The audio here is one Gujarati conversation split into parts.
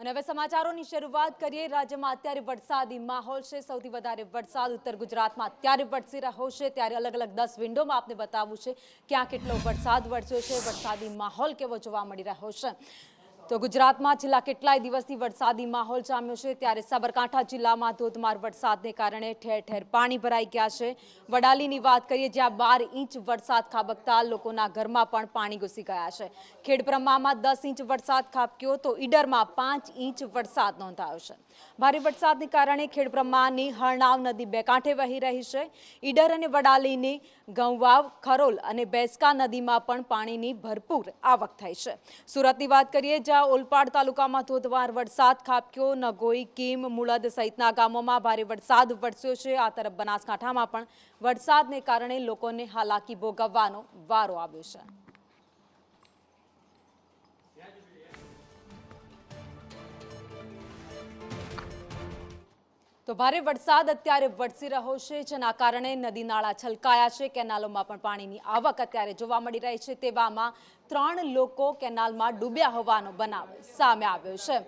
અને હવે સમાચારોની શરૂઆત કરીએ। રાજ્યમાં અત્યારે વરસાદી માહોલ છે। સૌથી વધારે વરસાદ ઉત્તર ગુજરાતમાં અત્યારે વરસી રહ્યો છે। ત્યારે અલગ અલગ 10 વિન્ડોમાં આપને બતાવવું છે ક્યાં કેટલો વરસાદ વરસ્યો છે, વરસાદી માહોલ કેવો જોવા મળી રહ્યો છે। તો ગુજરાતમાં છેલ્લા કેટલાય દિવસથી વરસાદી માહોલ જામ્યો છે। ત્યારે સાબરકાંઠા જિલ્લામાં ધોધમાર વરસાદને કારણે ઠેર ઠેર પાણી ભરાઈ ગયા છે। વડાલીની વાત કરીએ જ્યાં 12 ઇંચ વરસાદ ખાબકતા લોકોના ઘરમાં પણ પાણી ઘૂસી ગયા છે। ખેડબ્રહ્મામાં 10 ઇંચ વરસાદ ખાબક્યો તો ઈડરમાં 5 ઇંચ વરસાદ નોંધાયો છે। ભારે વરસાદને કારણે ખેડબ્રહ્માની હરનાવ નદી બે કાંઠે વહી રહી છે। ઈડર અને વડાલીની ગંવાવ, ખરોલ અને બેસકા નદીમાં પણ પાણીની ભરપૂર આવક થઈ છે। સુરતની વાત કરીએ જ્યાં ઓલપાડ તાલુકામાં ધોધમાર વરસાદ ખાબક્યો। નગોઈ, કીમ, મુળદ સહિતના ગામોમાં ભારે વરસાદ વરસ્યો છે। આ તરફ બનાસકાંઠામાં પણ વરસાદને કારણે લોકોને હાલાકી ભોગવવાનો વારો આવ્યો છે। તો ભારે વરસાદ અત્યારે વરસી રહ્યો છે જેના કારણે નદી નાળા છલકાયા છે। કેનાલોમાં પણ પાણીની આવક અત્યારે જોવા મળી રહી છે। તેવામાં 3 લોકો કેનાલમાં ડૂબ્યા હોવાનો બનાવ સામે આવ્યો છે,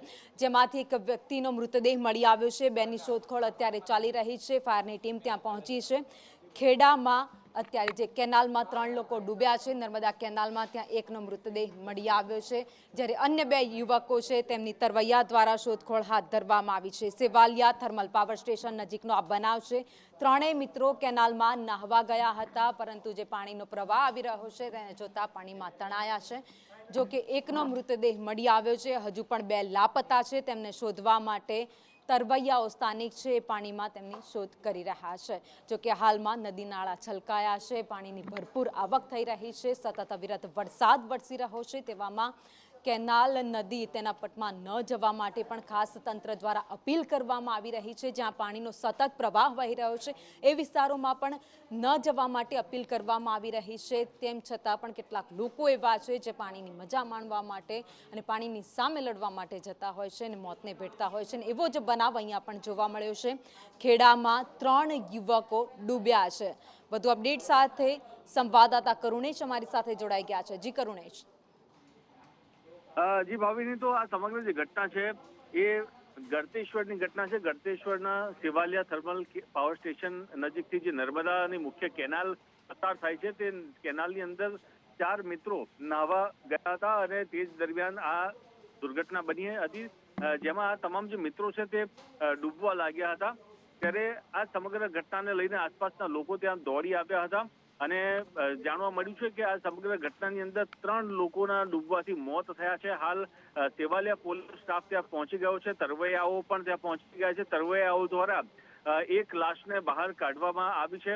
જેમાંથી એક વ્યક્તિનો મૃતદેહ મળી આવ્યો છે। બેની શોધખોળ અત્યારે ચાલી રહી છે। ફાયરની ટીમ ત્યાં પહોંચી છે। ખેડામાં અત્યારે જે કેનાલમાં 3 લોકો ડૂબ્યા છે, નર્મદા કેનાલમાં ત્યાં એકનો મૃતદેહ મળી આવ્યો છે, જ્યારે અન્ય 2 યુવકો છે તેમની તરવૈયા દ્વારા શોધખોળ હાથ ધરવામાં આવી છે। સેવાલિયા થર્મલ પાવર સ્ટેશન નજીકનો આ બનાવ છે। 3 મિત્રો કેનાલમાં નહાવા ગયા હતા, પરંતુ જે પાણીનો પ્રવાહ આવી રહ્યો છે તેને જોતા પાણીમાં તણાયા છે। જો કે એકનો મૃતદેહ મળી આવ્યો છે, હજુ પણ 2 લાપતા છે। તેમને શોધવા માટે તરવૈયાઓ સ્થાનિક છે એ પાણીમાં તેમની શોધ કરી રહ્યા છે। જો કે હાલમાં નદી નાળા છલકાયા છે, પાણીની ભરપૂર આવક થઈ રહી છે। સતત અવિરત વરસાદ વરસી રહ્યો છે, તેવામાં કેનાલ નદી તેના પટમાં ન જવા માટે પણ ખાસ તંત્ર દ્વારા અપીલ કરવામાં આવી રહી છે। જ્યાં પાણીનો સતત પ્રવાહ વહી રહ્યો છે એ વિસ્તારોમાં પણ ન જવા માટે અપીલ કરવામાં આવી રહી છે। તેમ છતાં પણ કેટલાક લોકો એવા છે જે પાણીની મજા માણવા માટે અને પાણીની સામે લડવા માટે જતા હોય છે અને મોતને ભેટતા હોય છે, અને એવો જ બનાવ અહીંયા પણ જોવા મળ્યો છે। ખેડામાં 3 યુવકો ડૂબ્યા છે। વધુ અપડેટ સાથે સંવાદદાતા કરુણેશ અમારી સાથે જોડાઈ ગયા છે। જી કરુણેશ। જી ભાવિની, તો આ સમગ્ર જે ઘટના છે એ ગળતેશ્વરની ઘટના છે। ગળતેશ્વરના સેવાલિયા થર્મલ પાવર સ્ટેશન નજીકથી જે નર્મદાની મુખ્ય કેનાલ પસાર થાય છે, તે કેનાલની અંદર 4 મિત્રો નાહવા ગયા હતા અને તે જ દરમિયાન આ દુર્ઘટના બની હતી, જેમાં આ તમામ જે મિત્રો છે તે ડૂબવા લાગ્યા હતા। ત્યારે આ સમગ્ર ઘટનાને લઈને આસપાસના લોકો ત્યાં દોડી આવ્યા હતા અને જાણવા મળ્યું છે કે આ સમગ્ર ઘટનાની અંદર 3 લોકોના ડૂબવાથી મોત થયા છે। હાલ સેવાલિયા પોલીસ સ્ટાફ ત્યાં પહોંચી ગયો છે, તરવૈયાઓ પણ ત્યાં પહોંચી ગયા છે। તરવૈયાઓ દ્વારા એક લાશને બહાર કાઢવામાં આવી છે।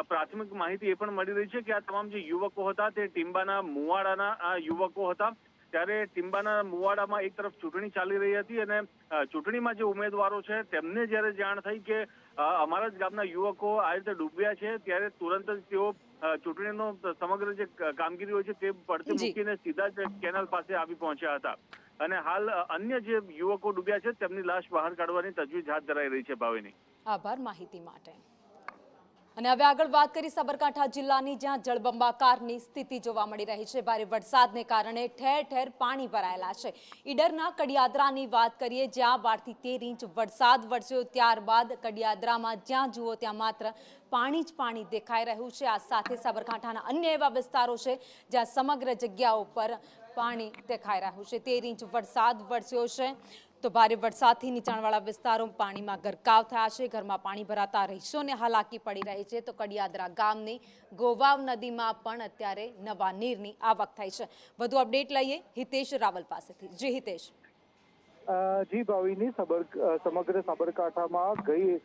પ્રાથમિક માહિતી એ પણ મળી રહી છે કે આ તમામ જે યુવકો હતા તે ટીમ્બાના મુવાડાના આ યુવકો હતા। ત્યારે ટીમ્બાના મુવાડામાં એક તરફ ચૂંટણી ચાલી રહી હતી અને ચૂંટણીમાં જે ઉમેદવારો છે તેમને જ્યારે જાણ થઈ કે અમારા જ ગામના યુવકો આ રીતે ડૂબ્યા છે, ત્યારે તુરંત જ તેઓ ચૂંટણીનો સમગ્ર જે કામગીરી હોય છે તે પડતી મૂકીને સીધા જ કેનાલ પાસે આવી પહોંચ્યા હતા અને હાલ અન્ય જે યુવકો ડૂબ્યા છે તેમની લાશ બહાર કાઢવાની તજવીજ હાથ ધરાઈ રહી છે। ભાવિની, આભાર માહિતી માટે। અને હવે આગળ વાત કરી સાબરકાંઠા જિલ્લાની, જ્યાં જળબંબાકારની સ્થિતિ જોવા મળી રહી છે। ભારે વરસાદને કારણે ઠેર ઠેર પાણી ભરાયેલા છે। ઈડરના કડિયાદરાની વાત કરીએ જ્યાં 12 થી 13 ઇંચ વરસાદ વરસ્યો, ત્યારબાદ કડિયાદરામાં જ્યાં જુઓ ત્યાં માત્ર પાણી જ પાણી દેખાઈ રહ્યું છે। આ સાથે સાબરકાંઠાના અન્ય એવા વિસ્તારો છે જ્યાં સમગ્ર જગ્યાઓ પર પાણી દેખાઈ રહ્યું છે। 13 ઇંચ વરસાદ વરસ્યો છે, તો ભારે વરસાદથી નીચાણવાળા વિસ્તારો પાણીમાં ગરકાવ થયા છે। ઘરમાં પાણી ભરાતા રહીશોને હાલાકી પડી રહી છે। તો કડિયાદરા ગામની ગોવાવ નદીમાં પણ અત્યારે નવા નીરની આવક થઈ છે। વધુ અપડેટ લઈએ હિતેશ રાવલ પાસેથી। જી હિતેશ। જી ભાવિની, સમગ્ર સાબરકાંઠામાં ગઈ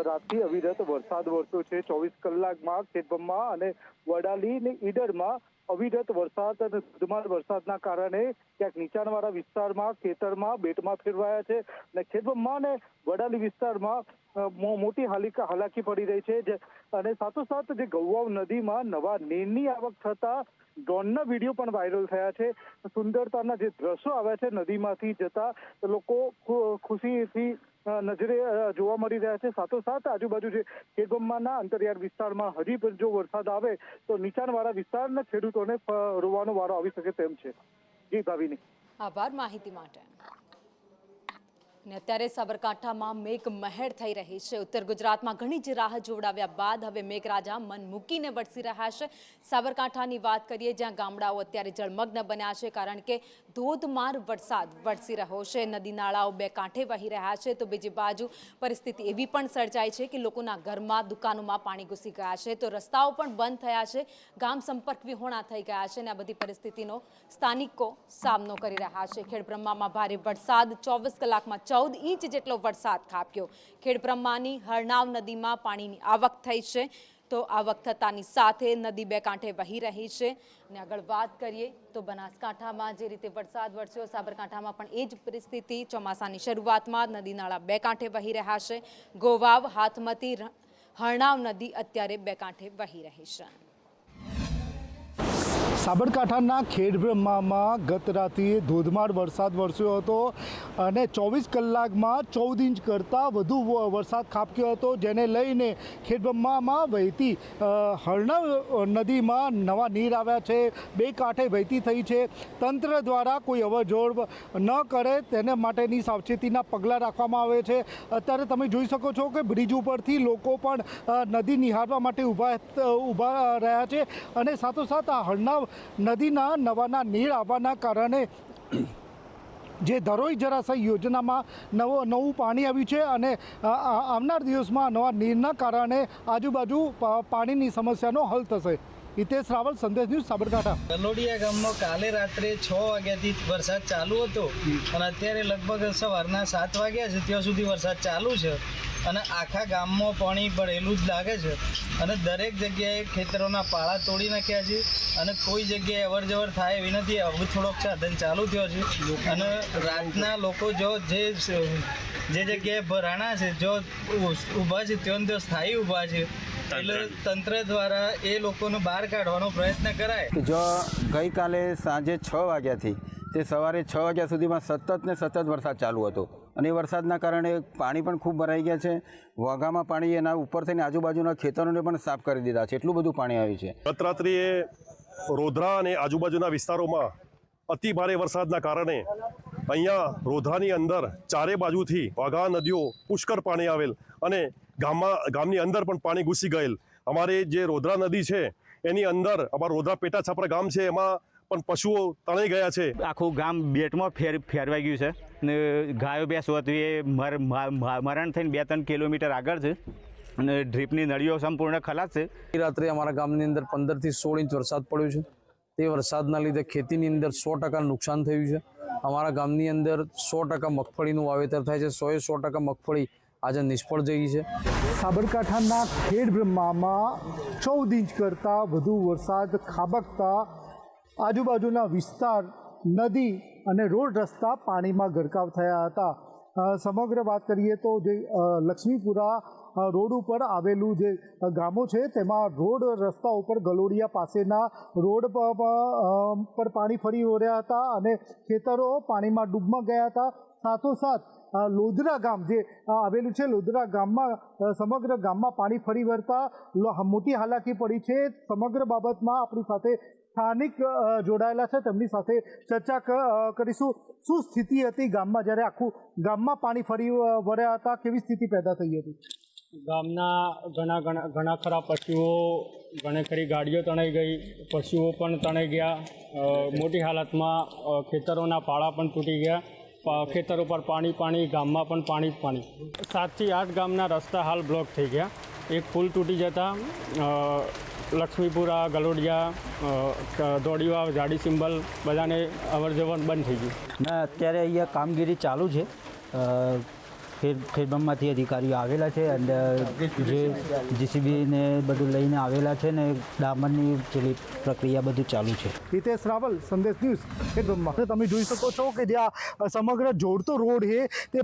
રાતથી અવિરત વરસાદ વરસ્યો છે। 24 કલાકમાં ખેડબ્રહ્મા અને વડાલી અને ઈડરમાં અવિરત વરસાદ અને ધોધમાર વરસાદના કારણે ક્યાંક નીચાણવાળા વિસ્તારમાં ખેતરમાં બેટમાં ફેરવાયા છે અને ખેડબ્રહ્મા અને વડાલી વિસ્તારમાં મોટી હાલાકી પડી રહી છે અને સાથોસાથ જે ગૌવાવ નદીમાં નવા નીરની આવક થતા ડ્રોનના વિડીયો પણ વાયરલ થયા છે। સુંદરતાના જે દ્રશ્યો આવ્યા છે નદીમાંથી જતા લોકો ખુશીથી નજરે જોવા મળી રહ્યા છે। સાથોસાથ આજુબાજુ જે ખેડબ્રહ્માના અંતરિયાળ વિસ્તારમાં હજી પણ જો વરસાદ આવે તો નીચાણવાળા વિસ્તારના ખેડૂતોને રોવાનો વારો આવી શકે તેમ છે। જી ભાવિની, આભાર માહિતી માટે। અને અત્યારે સાબરકાંઠામાં મેઘ મહેર થઈ રહી છે. ઉત્તર ગુજરાતમાં ઘણી જ રાહ જોવડાવ્યા બાદ હવે મેઘરાજા મન મૂકીને વરસી રહ્યા છે. સાબરકાંઠાની વાત કરીએ, જ્યાં ગામડાઓ અત્યારે જળમગ્ન બન્યા છે, કારણ કે ધોધમાર વરસાદ વરસી રહ્યો છે. નદી નાળાઓ બે કાંઠે વહી રહ્યા છે, તો બીજી બાજુ પરિસ્થિતિ એવી પણ સર્જાઈ છે કે લોકોના ઘરમાં, દુકાનોમાં પાણી ઘૂસી ગયા છે, તો રસ્તાઓ પણ બંધ થયા છે, ગામ સંપર્ક વિહોણા થઈ ગયા છે, અને આ બધી પરિસ્થિતિનો સ્થાનિકો સામનો કરી રહ્યા છે. ખેડબ્રહ્મામાં ભારે વરસાદ, 24 કલાકમાં 14 ઇંચ જેટલો વરસાદ ખાબક્યો. ખેડબ્રહ્માની હરનાવ નદીમાં પાણીની આવક થઈ છે, તો આવક થતાની સાથે નદી બે કાંઠે વહી રહી છે. અને આગળ વાત કરીએ તો બનાસકાંઠામાં જે રીતે વરસાદ વરસ્યો, સાબરકાંઠામાં પણ એ જ પરિસ્થિતિ. ચોમાસાની શરૂઆતમાં નદી નાળા બે કાંઠે વહી રહ્યા છે. ગોવાવ, હાથમતી, હરનાવ નદી અત્યારે બે કાંઠે વહી રહી છે. સાબરકાંઠાના ખેડબ્રહ્મામાં ગત રાત્રિએ ધોધમાર વરસાદ વરસ્યો હતો અને 24 કલાકમાં 14 ઇંચ કરતાં વધુ વરસાદ ખાબક્યો હતો, જેને લઈને ખેડબ્રહ્મામાં વહેતી હરનાવ નદીમાં નવા નીર આવ્યા છે, બે કાંઠે વહેતી થઈ છે. તંત્ર દ્વારા કોઈ અવરજવર ન કરે તેને માટેની સાવચેતીના પગલાં રાખવામાં આવે છે. અત્યારે તમે જોઈ શકો છો કે બ્રિજ ઉપરથી લોકો પણ નદી નિહાળવા માટે ઊભા રહ્યા છે, અને સાથોસાથ આ હરનાવ નદીના નવાના નીર આવવાના કારણે જે ધરોઈ જળાશય યોજનામાં નવું પાણી આવ્યું છે, અને આવનાર દિવસમાં નવા નીરના કારણે આજુબાજુ પાણીની સમસ્યાનો હલ થશે. હિતેશ રાવલ, સંદેશ ન્યૂઝ, સાબરકાંઠા. ગલોડિયા ગામમાં કાલે રાત્રે 6 વાગ્યાથી વરસાદ ચાલુ હતો અને અત્યારે લગભગ સવારના 7 વાગ્યા છે ત્યાં સુધી વરસાદ ચાલુ છે, અને આખા ગામમાં પાણી ભરેલું જ લાગે છે, અને દરેક જગ્યાએ ખેતરોના પાળા તોડી નાખ્યા છે, અને કોઈ જગ્યાએ અવર જવર થાય એવી નથી. હવે થોડોક સાધન ચાલુ થયો છે, અને રાતના લોકો જે જગ્યાએ ભરાણા છે, જો ઊભા છે ત્યાં સ્થાયી ઊભા છે, એટલે તંત્ર દ્વારા એ લોકોને બહાર કાઢવાનો પ્રયત્ન કરાય. જો ગઈકાલે સાંજે 6 વાગ્યાથી તે સવારે 6 વાગ્યા સુધીમાં સતત વરસાદ ચાલુ હતો, અને એ વરસાદના કારણે પાણી પણ ખૂબ ભરાઈ ગયા છે. વાઘામાં પાણી એના ઉપર થઈને આજુબાજુના ખેતરોને પણ સાફ કરી દીધા છે, એટલું બધું પાણી આવ્યું છે. ગત રાત્રિએ રોધરા અને આજુબાજુના વિસ્તારોમાં અતિ ભારે વરસાદના કારણે અહીંયા રોધરાની અંદર ચારે બાજુથી વાઘા નદીઓ પુષ્કળ પાણી આવેલ, અને ગામની અંદર પણ પાણી ઘૂસી ગયેલ. અમારે જે રોધરા નદી છે એની અંદર અમારું રોધરા પેટા છાપરા ગામ છે, એમાં પણ પશુઓ તણાઈ ગયા છે. આખું ગામ બેટમાં ફેરવાઈ ગયું છે, ને ગાયો ભેંસો હતી એ મરણ થઈને 2-3 કિલોમીટર આગળ છે, અને ડ્રીપની નળીઓ સંપૂર્ણ ખલાસ છે. રાત્રે અમારા ગામની અંદર 15 થી 16 ઇંચ વરસાદ પડ્યો છે. તે વરસાદના લીધે ખેતીની અંદર 100% નુકસાન થયું છે. અમારા ગામની અંદર 100% મગફળીનું વાવેતર થાય છે. 100% મગફળી આજે નિષ્ફળ જઈ છે. સાબરકાંઠાના ખેડબ્રહ્મામાં 14 ઇંચ કરતાં વધુ વરસાદ ખાબકતા આજુબાજુના વિસ્તાર, નદી અને રોડ રસ્તા પાણીમાં ગરકાવ થયા હતા. સમગ્ર વાત કરીએ તો જે લક્ષ્મીપુરા રોડ ઉપર આવેલું જે ગામો છે, તેમાં રોડ રસ્તા ઉપર ગલોડિયા પાસેના રોડ પર પાણી ફરી વળ્યા હતા, અને ખેતરો પાણીમાં ડૂબમાં ગયા હતા. સાથોસાથ લોધરા ગામ જે આવેલું છે, લોધરા ગામમાં સમગ્ર ગામમાં પાણી ફરી વળતા મોટી હાલાકી પડી છે. સમગ્ર બાબતમાં આપણી સાથે સ્થાનિક જોડાયેલા છે, તેમની સાથે ચર્ચા કરીશું. શું સ્થિતિ હતી ગામમાં જ્યારે આખું ગામમાં પાણી ફરી વળ્યા હતા? કેવી સ્થિતિ પેદા થઈ હતી? ગામના ઘણા ખરા પશુઓ, ઘણી ખરી ગાડીઓ તણાઈ ગઈ, પશુઓ પણ તણાઈ ગયા. મોટી હાલતમાં ખેતરોના પાળા પણ તૂટી ગયા, ખેતરો પર પાણી, ગામમાં પણ પાણી. 7 થી 8 ગામના રસ્તા હાલ બ્લોક થઈ ગયા. એક પુલ તૂટી જતા લક્ષ્મીપુરા, ગલોડિયા, દોડીવાવ, જાડી સિંબલ બધાને અવરજવર બંધ થઈ ગયું. અત્યારે અહીંયા કામગીરી ચાલુ છે. ખેડબ્રહ્માથી અધિકારીઓ આવેલા છે, અને જે જીસીબીને બધું લઈને આવેલા છે, ને ડામરની પેલી પ્રક્રિયા બધું ચાલુ છે. હિતેશ રાવલ, સંદેશ ન્યૂઝ, ખેડબ્રહ્મા. તમે જોઈ શકો છો કે જે આ સમગ્ર જોડતો રોડ છે તે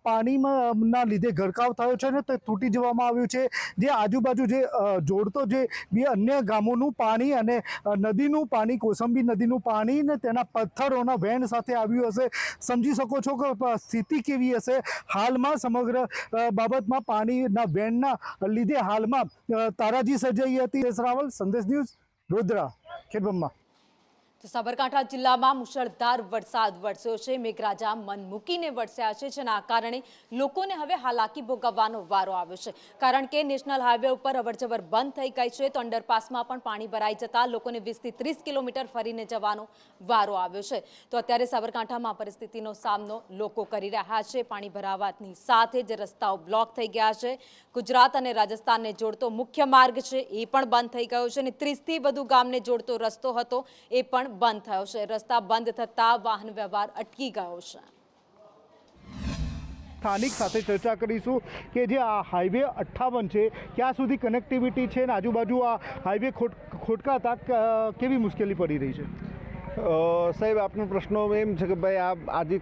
પાણીના લીધે ગરકાવ થયો છે, ને તે તૂટી જવામાં આવ્યું છે. જે આજુબાજુ જે જોડતો જે બે અન્ય ગામોનું પાણી અને નદીનું પાણી, કોસંબી નદીનું પાણી, ને તેના પથ્થરોના વેણ સાથે આવ્યું હશે. સમજી શકો છો કે સ્થિતિ કેવી હશે. હાલમાં સમગ્ર બાબતમાં પાણીના વેણના લીધે હાલમાં તારાજી સર્જાઈ હતી. રાવલ, સંદેશ ન્યૂઝ, રોધરા, ખેડબ્રહ્મા. તો સાબરકાંઠા જિલ્લામાં મુશળધાર વરસાદ વરસ્યો છે. મેઘરાજા મન મૂકીને વરસ્યા છે, જેના કારણે લોકોને હવે હાલાકી ભોગવવાનો વારો આવ્યો છે. કારણ કે નેશનલ હાઈવે ઉપર અવરજવર બંધ થઈ ગઈ છે, તો અંડરપાસમાં પણ પાણી ભરાઈ જતા લોકોને 20 થી 30 કિલોમીટર ફરીને જવાનો વારો આવ્યો છે. તો અત્યારે સાબરકાંઠામાં પરિસ્થિતિનો સામનો લોકો કરી રહ્યા છે. પાણી ભરાવાની સાથે જ રસ્તાઓ બ્લોક થઈ ગયા છે. ગુજરાત અને રાજસ્થાનને જોડતો મુખ્ય માર્ગ છે એ પણ બંધ થઈ ગયો છે અને 30 થી વધુ ગામને જોડતો રસ્તો હતો એ પણ બંધ થયો છે. રસ્તા બંધ થતા વાહન વ્યવહાર અટકી ગયો છે. સ્થાનિક સાથે ચર્ચા કરીશું કે જે આ હાઈવે 58 છે ક્યાં સુધી કનેક્ટિવિટી છે અને આજુબાજુ આ હાઈવે ખોટકાતા કેવી મુશ્કેલી પડી રહી છે? સાહેબ, આપનો પ્રશ્ન એમ છે કે ભાઈ આજે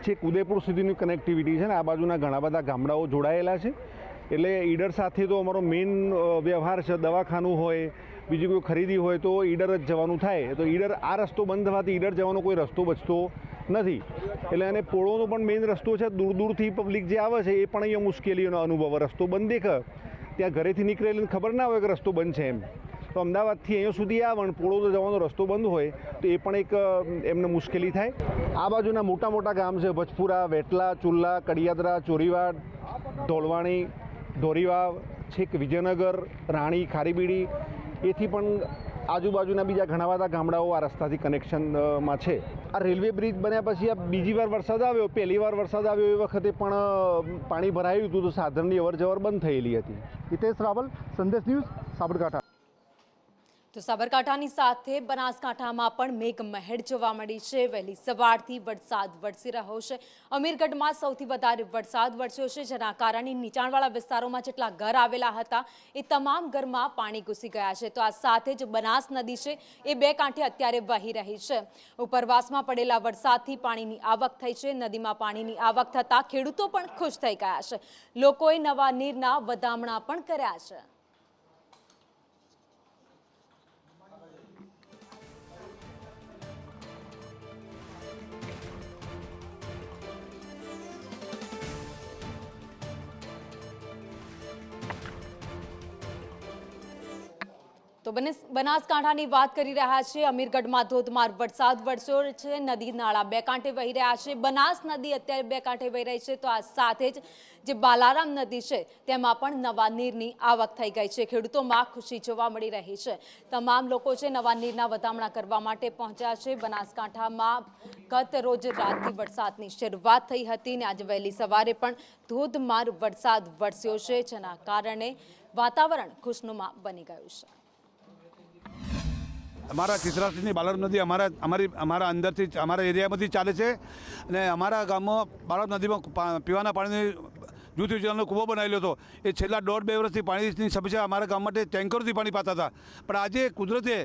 છેક ઉદયપુર સુધીની કનેક્ટિવિટી છે ને આ બાજુના ઘણા બધા ગામડાઓ જોડાયેલા છે. એટલે ઈડર સાથે તો અમારો મેઇન વ્યવહાર છે. દવાખાનું હોય, બીજી કોઈ ખરીદી હોય તો ઈડર જ જવાનું થાય. તો ઈડર આ રસ્તો બંધ થવાથી ઈડર જવાનો કોઈ રસ્તો બચતો નથી. એટલે અને પોળોનો પણ મેઇન રસ્તો છે. દૂર દૂરથી પબ્લિક જે આવે છે એ પણ અહીંયા મુશ્કેલીઓનો અનુભવ. રસ્તો બંધ દેખે, ત્યાં ઘરેથી નીકળેલી ખબર ના હોય કે રસ્તો બંધ છે એમ. તો અમદાવાદથી અહીંયા સુધી આવે ને પોળો તો જવાનો રસ્તો બંધ હોય તો એ પણ એક એમને મુશ્કેલી થાય. આ બાજુના મોટા મોટા ગામ છે ભજપુરા, વેટલા, ચુલ્લા, કડિયાદરા, ચોરીવાડ, ધોળવાણી, ધોરીવાવ, છેક વિજયનગર, રાણી, ખારીબીડી, એથી પણ આજુબાજુના બીજા ઘણા બધા ગામડાઓ આ રસ્તાથી કનેક્શનમાં છે. આ રેલવે બ્રિજ બન્યા પછી આ બીજી વાર વરસાદ આવ્યો, પહેલી વાર વરસાદ આવ્યો એ વખતે પણ પાણી ભરાયું હતું તો સાધનની અવરજવર બંધ થયેલી હતી. હિતેશ રાવલ, સંદેશ ન્યૂઝ, સાબરકાંઠા. તો સાબરકાંઠાની સાથે બનાસકાંઠામાં પણ મેઘમહેર જોવા મળી છે. વહેલી સવારથી વરસાદ વરસી રહ્યો છે. અમીરગઢમાં સૌથી વધારે વરસાદ વરસ્યો છે, જેના કારણે નીચાણવાળા વિસ્તારોમાં જેટલા ઘર આવેલા હતા એ તમામ ઘરમાં પાણી ઘૂસી ગયા છે. તો આ સાથે જ બનાસ નદી છે એ બે કાંઠે અત્યારે વહી રહી છે. ઉપરવાસમાં પડેલા વરસાદથી પાણીની આવક થઈ છે. નદીમાં પાણીની આવક થતાં ખેડૂતો પણ ખુશ થઈ ગયા છે. લોકોએ નવા નીરના વધામણા પણ કર્યા છે. તો બનાસકાંઠાની વાત કરી રહ્યા છે. અમીરગઢમાં ધોધમાર વરસાદ વરસ્યો છે. નદી નાળા બે કાંઠે વહી રહ્યા છે. બનાસ નદી અત્યારે બે કાંઠે વહી રહી છે. તો આ સાથે જ જે બાલારામ નદી છે તેમાં પણ નવા નીરની આવક થઈ ગઈ છે. ખેડૂતોમાં ખુશી જોવા મળી રહી છે. તમામ લોકો છે નવા નીરના વધામણા કરવા માટે પહોંચ્યા છે. બનાસકાંઠામાં ગત રોજ રાતથી વરસાદની શરૂઆત થઈ હતી અને આજે વહેલી સવારે પણ ધોધમાર વરસાદ વરસ્યો છે, જેના કારણે વાતાવરણ ખુશનુમા બની ગયું છે. અમારા ચિત્રાસીની બાલારામ નદી અમારા અંદરથી અમારા એરિયામાંથી ચાલે છે અને અમારા ગામમાં બાલારામ નદીમાં પીવાના પાણીની જૂથ યોજનાનો કૂવો બનાવેલો હતો. એ છેલ્લા 1.5-2 વર્ષથી પાણીની સમસ્યા અમારા ગામ માટે ટેન્કરથી પાણી પાતા હતા. પણ આજે કુદરતે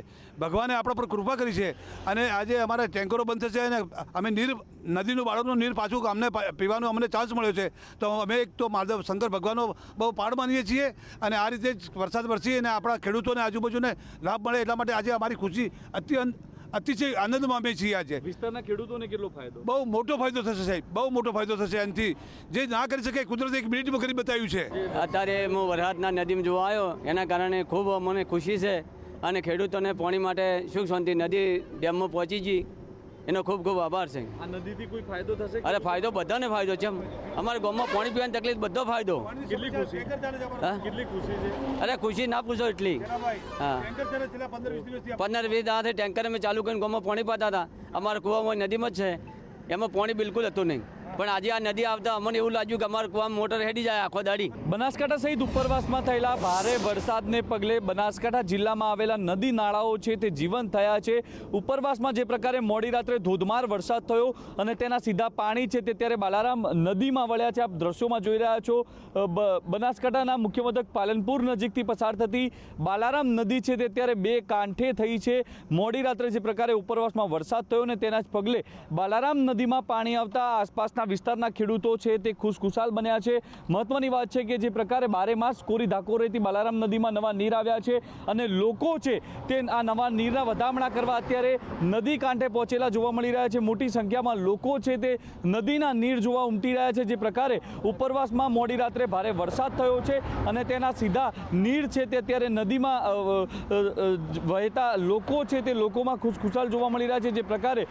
ભગવાને આપણા પર કૃપા કરી છે અને આજે અમારા ટેન્કરો બંધ થશે અને અમે નદીનું બાળકનું નીર પાછું અમને પીવાનો અમને ચાન્સ મળ્યો છે. તો અમે એક તો મહાદેવ શંકર ભગવાનનો બહુ પાડ માનીએ છીએ અને આ રીતે જ વરસાદ વરસી અને આપણા ખેડૂતોને આજુબાજુને લાભ મળે એટલા માટે આજે અમારી ખુશી અતિશય આનંદમાં અમે છીએ. આજે વિસ્તારના ખેડૂતોને કેટલો ફાયદો? બહુ મોટો ફાયદો થશે સાહેબ, બહુ મોટો ફાયદો થશે. એનાથી જે ના કરી શકે કુદરતે 1 મિનિટમાં કરી બતાવ્યું છે. અત્યારે હું વરસાદના નદીમાં જોવા આવ્યો એના કારણે ખૂબ મને ખુશી છે અને ખેડૂતોને પાણી માટે સુખ શાંતિ નદી ડેમમાં પહોંચી ગઈ એનો ખૂબ ખૂબ આભાર છે. આ નદીથી કોઈ ફાયદો થશે? અરે ફાયદો બધાને ફાયદો છે. અમારા ગામમાં પાણી પીવાની તકલીફ બધો ફાયદો. કેટલી ખુશી છે? અરે ખુશી ના પૂછો એટલી. હા, 15-20 દાડાથી ટેન્કર અમે ચાલુ કરીને ગામમાં પાણી પાતા હતા. અમારા કૂવામાં નદીમાં જ છે, એમાં પાણી બિલકુલ હતું નહીં. પણ આજે આ નદી આવતા અમને એવું લાગ્યું કે અમારા કૂવામાં મોટર હેડી જાય આખો દાડી. બનાસકાંઠા સહિત ઉપરવાસમાં થયેલા ભારે વરસાદને પગલે બનાસકાંઠા જિલ્લામાં આવેલા નદી નાળાઓ છે તે જીવંત થયા છે. ઉપરવાસમાં જે પ્રકારે મોડી રાત્રે ધોધમાર વરસાદ થયો અને તેના સીધા પાણી છે તે ત્યારે બાલારામ નદીમાં વળ્યા છે. આપ દ્રશ્યોમાં જોઈ રહ્યા છો. બનાસકાંઠાના મુખ્ય મથક પાલનપુર નજીકથી પસાર થતી બાલારામ નદી છે તે ત્યારે બે કાંઠે થઈ છે. મોડી રાત્રે જે પ્રકારે ઉપરવાસમાં વરસાદ થયો ને તેના જ પગલે બાલારામ નદીમાં પાણી આવતા આસપાસના આસપાસના વિસ્તારના ખેડૂતો છે તે ખુશખુશાલ બન્યા છે. મહત્વની વાત છે કે જે પ્રકારે બારે માસ કોરી ધાકોરેથી બાલારામ નદીમાં નવા નીર આવ્યા છે અને લોકો છે તે આ નવા નીરના વધામણા કરવા અત્યારે નદી કાંઠે પહોંચેલા જોવા મળી રહ્યા છે. મોટી સંખ્યામાં લોકો છે તે નદીના નીર જોવા ઉમટી રહ્યા છે. જે પ્રકારે ઉપરવાસમાં મોડી રાત્રે ભારે વરસાદ થયો છે અને તેના સીધા નીર છે તે અત્યારે નદીમાં વહેતા લોકો છે તે લોકોમાં ખુશખુશાલ જોવા મળી રહ્યા છે. જે પ્રકારે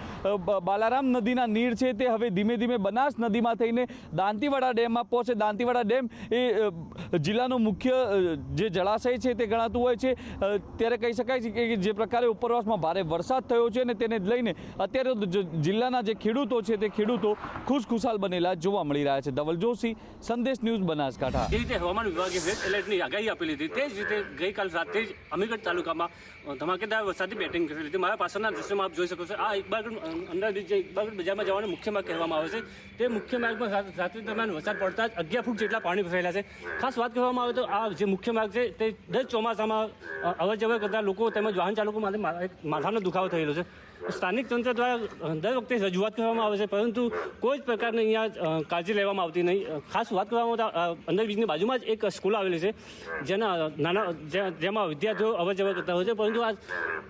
બાલારામ નદીના નીર છે તે હવે ધીમે ધીમે બનાસ નદીમાં થઈને દાંતીવાડા ડેમમાં પહોંચે. દાંતીવાડા ડેમ એ જિલ્લાનો મુખ્ય જે જળાશય છે તે ગણાતું હોય છે. ત્યારે કહી શકાય છે કે જે પ્રકારે ઉપરવાસમાં ભારે વરસાદ થયો છે અને તેને લઈને અત્યારે જિલ્લાના જે ખેડૂતો છે તે ખેડૂતો ખુશખુશાલ બનેલા જોવા મળી રહ્યા છે. ધવલ જોશી, સંદેશ ન્યૂઝ, બનાસકાંઠા. જે રીતે હવામાન વિભાગે રેડ એલર્ટની આગાહી આપેલી હતી તે જ રીતે ગઈકાલ રાત્રે જ અમીરગઢ તાલુકામાં ધમાકેદાર વરસાદી બેટિંગ કરેલી હતી. મારા પાછળના દ્રશ્યમાં આપ જોઈ શકો છો. આ ઇકબાલગઢ અંડરબ્રિજ જે ઇકબાલગઢ બજારમાં જવાનો મુખ્ય માર્ગ કહેવામાં આવે છે તે મુખ્ય માર્ગમાં રાત્રિ દરમિયાન વરસાદ પડતા જ 11 ફૂટ જેટલા પાણી ભરાયેલા છે. ખાસ વાત કરવામાં આવે તો આ જે મુખ્ય માર્ગ છે તે દર ચોમાસામાં અવર જવર કરતા લોકો તેમજ વાહન ચાલકો માટે માથાનો દુખાવો થયેલો છે. સ્થાનિક તંત્ર દ્વારા દર વખતે રજૂઆત કરવામાં આવે છે પરંતુ કોઈ જ પ્રકારની અહીંયા કાળજી લેવામાં આવતી નહીં. ખાસ વાત કરવામાં આવતા અંડરબ્રિજની બાજુમાં જ એક સ્કૂલ આવેલી છે જેમાં વિદ્યાર્થીઓ અવર જવર કરતા હોય છે પરંતુ આ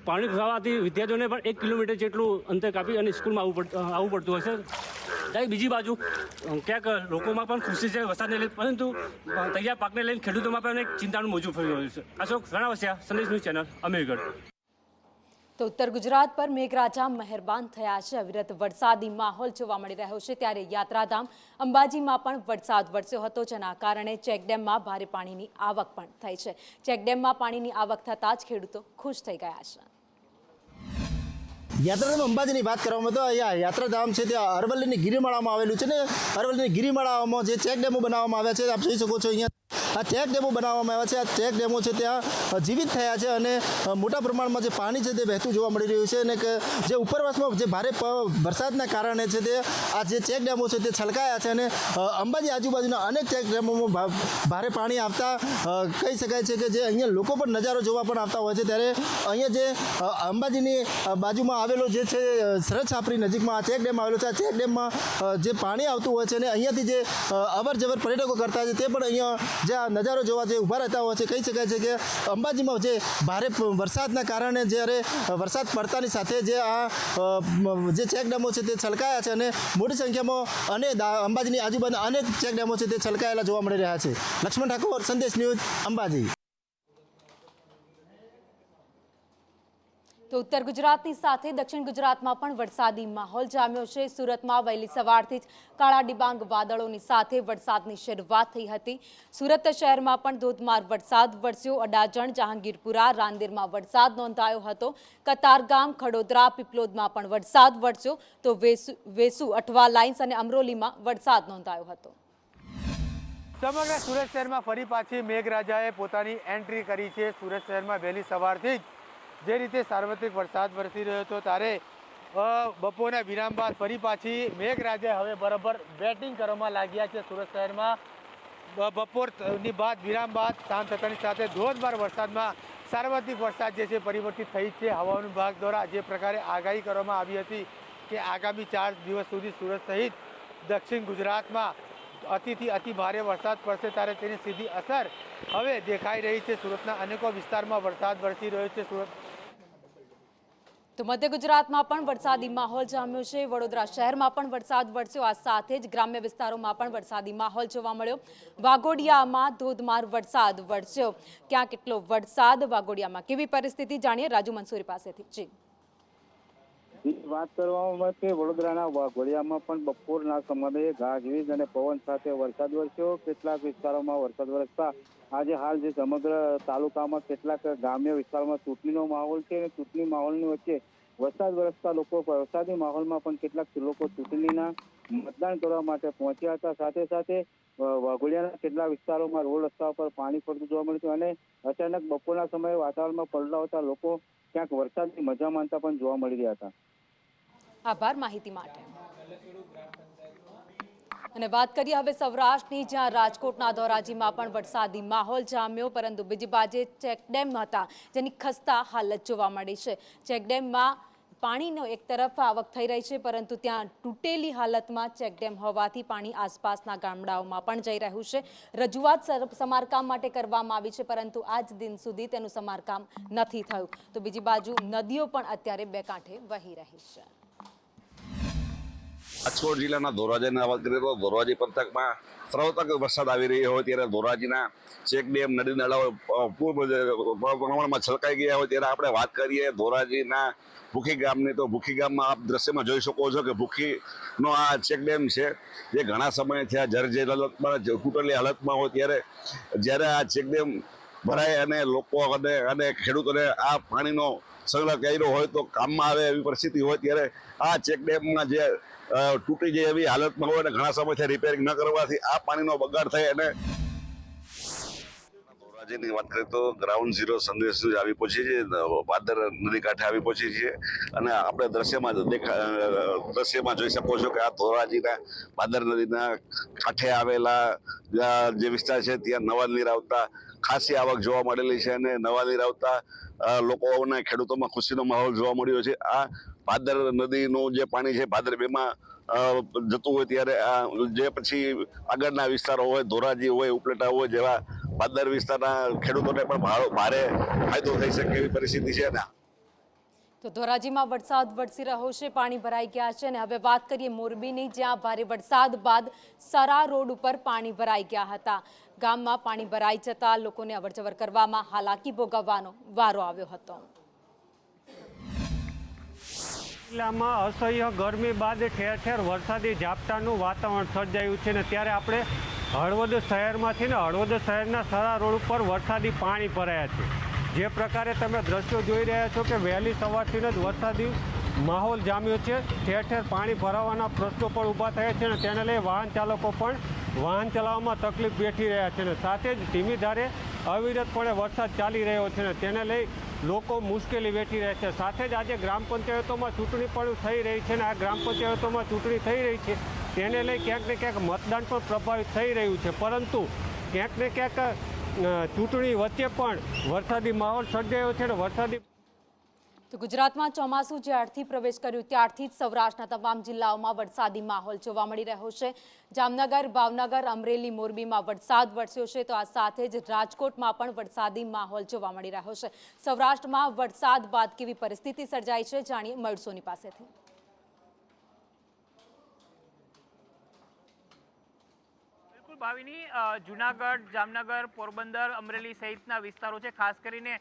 પાણી ભરાવાથી વિદ્યાર્થીઓને પણ 1 કિલોમીટર જેટલું અંતર કાપી અને સ્કૂલમાં આવવું પડતું હોય છે. ત્યારે બીજી બાજુ ક્યાંક લોકોમાં પણ ખુશી છે વરસાદને લઈને પરંતુ તૈયાર પાકને લઈને ખેડૂતોમાં પણ એક ચિંતાનું મોજું ફરી રહ્યું છે. અશોક રાણાવસિયા, સંદેશ ન્યૂઝ ચેનલ, અમીરગઢ. તો ઉત્તર ગુજરાત પર મેઘરાજા મહેરબાન થયા છે. અવિરત વરસાદી માહોલ જોવા મળી રહ્યો છે. ત્યારે યાત્રાધામ અંબાજીમાં પણ વરસાદ વરસ્યો હતો જેના કારણે ચેકડેમમાં ભારે પાણીની આવક પણ થઈ છે. ચેકડેમમાં પાણીની આવક થતાં જ ખેડૂતો ખુશ થઈ ગયા છે. યાત્રાધામ અંબાજીની વાત કરવામાં તો અહીંયા યાત્રાધામ છે તે અરવલ્લીની ગિરિમાળામાં આવેલું છે ને અરવલ્લીની ગિરિમાળામાં જે ચેક ડેમો બનાવવામાં આવ્યા છે આપ જોઈ શકો છો. અહીંયા આ ચેક ડેમો બનાવવામાં આવ્યા છે. આ ચેક ડેમો છે ત્યાં જીવિત થયા છે અને મોટા પ્રમાણમાં જે પાણી છે તે વહેતું જોવા મળી રહ્યું છે અને જે ઉપરવાસમાં જે ભારે વરસાદના કારણે છે તે આ જે ચેક ડેમો છે તે છલકાયા છે અને અંબાજી આજુબાજુના અનેક ચેક ડેમોમાં ભારે પાણી આવતા કહી શકાય છે કે જે અહીંયા લોકો પણ નજારો જોવા પણ આવતા હોય છે. ત્યારે અહીંયા જે અંબાજીની બાજુમાં આવેલો જે છે સરહદ છાપરી નજીકમાં આ ચેક ડેમ આવેલો છે. આ ચેક ડેમમાં જે પાણી આવતું હોય છે અને અહીંયાથી જે અવર જવર પર્યટકો કરતા છે તે પણ અહીંયા જે આ નજારો જોવા જે ઊભા રહેતા હોય છે. કહી શકાય છે કે અંબાજીમાં જે ભારે વરસાદના કારણે જ્યારે વરસાદ પડતાની સાથે જે આ જે ચેક ડેમો છે તે છલકાયા છે અને મોટી સંખ્યામાં અને અંબાજીની આજુબાજુના અનેક ચેક ડેમો છે તે છલકાયેલા જોવા મળી રહ્યા છે. લક્ષ્મણ ઠાકોર, સંદેશ ન્યૂઝ, અંબાજી. તો ઉત્તર ગુજરાતની સાથે દક્ષિણ ગુજરાતમાં પણ વરસાદી માહોલ જામ્યો છે. સુરતમાં વહેલી સવારથી જ કાળા ડિબાંગ વાદળોની સાથે વરસાદની શરૂઆત થઈ હતી. સુરત શહેરમાં પણ ધોધમાર વરસાદ વરસ્યો. અડાજણ, જહાંગીરપુરા, રાંદેરમાં વરસાદ નોંધાયો હતો. કતારગામ, ખડોદરા, પીપલોદમાં પણ વરસાદ વરસ્યો તો વેસુ, અઠવા લાઇન્સ અને અમરોલીમાં વરસાદ નોંધાયો હતો. સમગ્ર સુરત શહેરમાં ફરી પાછી મેઘરાજાએ પોતાની એન્ટ્રી કરી છે. સુરત શહેરમાં વહેલી સવારથી જ જે રીતે સાર્વત્રિક વરસાદ વરસી રહ્યો હતો ત્યારે બપોરના વિરામ બાદ ફરી પાછી મેઘરાજા હવે બરાબર બેટિંગ કરવામાં લાગ્યા છે. સુરત શહેરમાં બપોરની બાદ વિરામ બાદ શાંત થતાની સાથે ધોધમાર વરસાદમાં સાર્વત્રિક વરસાદ જે છે પરિવર્તિત થઈ છે. હવામાન વિભાગ દ્વારા જે પ્રકારે આગાહી કરવામાં આવી હતી કે આગામી 4 દિવસ સુધી સુરત સહિત દક્ષિણ ગુજરાતમાં અતિથી અતિ ભારે વરસાદ પડશે ત્યારે તેની સીધી અસર હવે દેખાઈ રહી છે. સુરતના અનેકો વિસ્તારમાં વરસાદ વરસી રહ્યો છે. સુરત તો મધ્ય ગુજરાતમાં પણ વરસાદી માહોલ જામ્યો છે. વડોદરા શહેરમાં પણ વરસાદ વરસ્યો. આ સાથે જ ગ્રામ્ય વિસ્તારોમાં પણ વરસાદી માહોલ જોવા મળ્યો. વાઘોડિયામાં ધોધમાર વરસાદ વરસ્યો. ક્યાં કેટલો વરસાદ, વાઘોડિયામાં કેવી પરિસ્થિતિ, જાણીએ રાજુ મંસૂરી પાસેથી. જી વાત કરવામાં આવે કે વડોદરાના વાઘોડિયામાં પણ બપોરના સમયે ગાજવીજ અને પવન સાથે વરસાદ વરસ્યો. કેટલાક વિસ્તારોમાં વરસાદ વરસતા આજે હાલ જે સમગ્ર તાલુકામાં કેટલાક ગ્રામ્ય વિસ્તારોમાં ચૂંટણીનો માહોલ છે અને ચૂંટણી માહોલની વચ્ચે વરસાદ વરસતા લોકો વરસાદી માહોલમાં પણ કેટલાક લોકો ચૂંટણીના મતદાન કરવા માટે પહોંચ્યા હતા. સાથે સાથે વાઘોડિયાના કેટલાક વિસ્તારોમાં રોડ રસ્તા પર પાણી પડતું જોવા મળ્યું હતું અને અચાનક બપોરના સમયે વાતાવરણમાં પલટો આવતા લોકો ક્યાંક વરસાદની મજા માનતા પણ જોવા મળી રહ્યા હતા. આભાર માહિતી માટે. અને વાત કરીએ હવે સૌરાષ્ટ્રની, જ્યાં રાજકોટના ધોરાજીમાં પણ વરસાદી માહોલ જામ્યો પરંતુ બીજી બાજુ ચેકડેમ હતા જેની ખસ્તા હાલત જોવા મળી છે. ચેકડેમમાં પાણીનો એક તરફ આવક થઈ રહી છે, પરંતુ ત્યાં તૂટેલી હાલતમાં ચેકડેમ હોવાથી પાણી આસપાસના ગામડાઓમાં પણ જઈ રહ્યું છે. રજૂઆત સમારકામ માટે કરવામાં આવી છે, પરંતુ આજ દિન સુધી તેનું સમારકામ નથી થયું. તો બીજી બાજુ નદીઓ પણ અત્યારે બે કાંઠે વહી રહી છે. રાજકોટ જિલ્લાના ધોરાજીના વાત કરીએ તો ધોરાજી પંથકમાં સર્વત્ર વરસાદ આવી રહ્યો હોય ત્યારે ધોરાજીના ચેકડેમ નદી નાળાઓ પૂર પ્રમાણમાં છલકાઈ ગયા હોય ત્યારે આપણે વાત કરીએ ધોરાજીના ભૂખી ગામની. તો ભૂખી ગામમાં આપ દ્રશ્યમાં જોઈ શકો છો કે ભૂખીનો આ ચેકડેમ છે જે ઘણા સમયથી આ જર્જર હાલતમાં તૂટેલી હાલતમાં હોય ત્યારે જ્યારે આ ચેકડેમ ભરાય અને લોકો અને ખેડૂતોને આ પાણીનો સંગ્રહ કર્યો હોય તો કામમાં આવે એવી પરિસ્થિતિ હોય ત્યારે આ ચેકડેમમાં જે તૂટી જાય એવી હાલતમાં હોય અને ઘણા સમયથી રિપેરિંગ ન કરવાથી આ પાણીનો બગાડ થાય. અને ધોરાજીની વાત કરીએ તો ગ્રાઉન્ડ ઝીરો સંદેશ આવી પહોંચી છે, ભાદર નદી કાંઠે આવી પહોંચી છે અને આપણે દ્રશ્યમાં જોઈ શકો છો કે આ ધોરાજીના ભાદર નદીના કાંઠે આવેલા જે વિસ્તાર છે ત્યાં નવા નીર આવતા ખાસી આવક જોવા મળેલી છે અને નવા નીર આવતા લોકોને ખેડૂતોમાં ખુશીનો માહોલ જોવા મળ્યો છે. આ ભાદર નદીનું જે પાણી છે ભાદર બેમાં જતું હોય ત્યારે જે પછી આગળના વિસ્તારો હોય ધોરાજી હોય ઉપલેટા હોય જેવા ભાદર વિસ્તારના ખેડૂતોને પણ ભારે ફાયદો થઈ શકે એવી પરિસ્થિતિ છે ને. તો ધોરાજીમાં વરસાદ વરસી રહ્યો છે, પાણી ભરાઈ ગયા છે. અને હવે વાત કરીએ મોરબીની, જ્યાં ભારે વરસાદ બાદ સરા રોડ ઉપર પાણી ભરાઈ ગયા હતા. ગામમાં પાણી ભરાઈ જતા લોકોને અવરજવર કરવામાં હાલાકી ભોગવવાનો વારો આવ્યો હતો. જિલ્લામાં અસહ્ય ગરમી બાદ ઠેર ઠેર વરસાદી ઝાપટાનું વાતાવરણ સર્જાયું છે ને ત્યારે આપણે હળવદ શહેરમાંથી ને હળવદ શહેરના સરા રોડ ઉપર વરસાદી પાણી ભરાયા છે. જે પ્રકારે તમે દ્રશ્યો જોઈ રહ્યા છો કે વહેલી સવારથી જ વરસાદી માહોલ જામ્યો છે. ઠેર ઠેર પાણી ભરાવાના પ્રશ્નો પણ ઊભા થયા છે અને તેને લઈ વાહન ચાલકો પણ વાહન ચલાવવામાં તકલીફ વેઠી રહ્યા છે અને સાથે જ ધીમી ધારે અવિરતપણે વરસાદ ચાલી રહ્યો છે ને તેને લઈ લોકો મુશ્કેલી વેઠી રહ્યા છે. સાથે જ આજે ગ્રામ પંચાયતોમાં ચૂંટણી પણ થઈ રહી છે અને આ ગ્રામ પંચાયતોમાં ચૂંટણી થઈ રહી છે તેને લઈ ક્યાંક ને ક્યાંક મતદાન પણ પ્રભાવિત થઈ રહ્યું છે, પરંતુ ક્યાંક ને ક્યાંક ચૂંટણી વચ્ચે પણ વરસાદી માહોલ સર્જાયો છે અને વરસાદી. તો ગુજરાતમાં ચોમાસું જ્યારથી પ્રવેશ કર્યું ત્યારથી જ સૌરાષ્ટ્રના તમામ જિલ્લાઓમાં વરસાદી માહોલ જોવા મળી રહ્યો છે. જામનગર, ભાવનગર, અમરેલી, મોરબીમાં વરસાદ વરસ્યો છે, તો આ સાથે જ રાજકોટમાં પણ વરસાદી માહોલ જોવા મળી રહ્યો છે. સૌરાષ્ટ્રમાં વરસાદ બાદ કેવી પરિસ્થિતિ સર્જાઈ છે જાણીએ મળસોની પાસેથી. ભાવિની, જુનાગઢ, જામનગર, પોરબંદર, અમરેલી સહિતના વિસ્તારો છે, ખાસ કરીને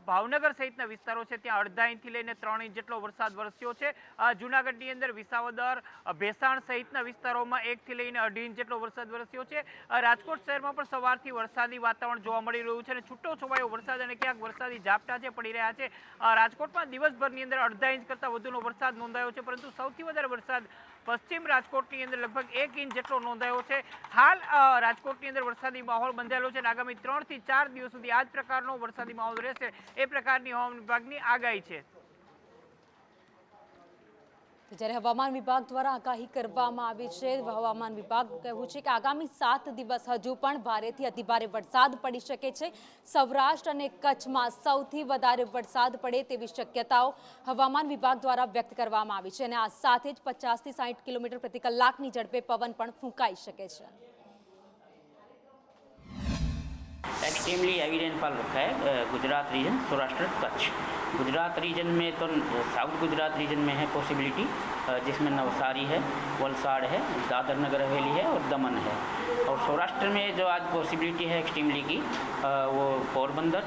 ભાવનગર સહિતના વિસ્તારો છે ત્યાં અડધા ઇંચથી લઈને 3 ઇંચ જેટલો વરસાદ વરસ્યો છે. જુનાગઢની અંદર વિસાવદર, ભેસાણ સહિતના વિસ્તારોમાં 1 થી લઈને 2.5 ઇંચ જેટલો વરસાદ વરસ્યો છે. રાજકોટ શહેરમાં પણ સવારથી વરસાદી વાતાવરણ જોવા મળી રહ્યું છે અને છૂટો છવાયો વરસાદ અને ક્યાંક વરસાદી ઝાપટા છે પડી રહ્યા છે. રાજકોટમાં દિવસભરની અંદર 1/2 ઇંચ કરતાં વધુનો વરસાદ નોંધાયો છે, પરંતુ સૌથી વધારે વરસાદ પશ્ચિમ રાજકોટની અંદર લગભગ 1 ઇંચ જેટલો નોંધાયો છે. હાલ રાજકોટની અંદર વરસાદી માહોલ બંધાયેલો છે અને આગામી 3 થી 4 દિવસ સુધી આ જ પ્રકારનો વરસાદી માહોલ રહેશે એ પ્રકારની હવામાન વિભાગની આગાહી છે. જ્યારે હવામાન વિભાગ દ્વારા આગાહી કરવામાં આવી છે, હવામાન વિભાગ કહેવું છે કે આગામી 7 દિવસ હજુ પણ ભારેથી અતિભારે વરસાદ પડી શકે છે. સૌરાષ્ટ્ર અને કચ્છમાં સૌથી વધારે વરસાદ પડે તેવી શક્યતાઓ હવામાન વિભાગ દ્વારા વ્યક્ત કરવામાં આવી છે અને આ સાથે જ 50 થી 60 કિલોમીટર પ્રતિ કલાકની ઝડપે પવન પણ ફૂંકાઈ શકે છે. एक्सट्रीमली हैवी रेनफॉल रखा है गुजरात रीजन, सौराष्ट्र, कच्छ. गुजरात रीजन में तो साउथ गुजरात रीजन में है पॉसिबिलिटी, जिसमें नवसारी है, वलसाड़ है, दादर नगर हवेली है और दमन है. और सौराष्ट्र में जो आज पॉसिबिलिटी है एक्सट्रीमली की वो पोरबंदर,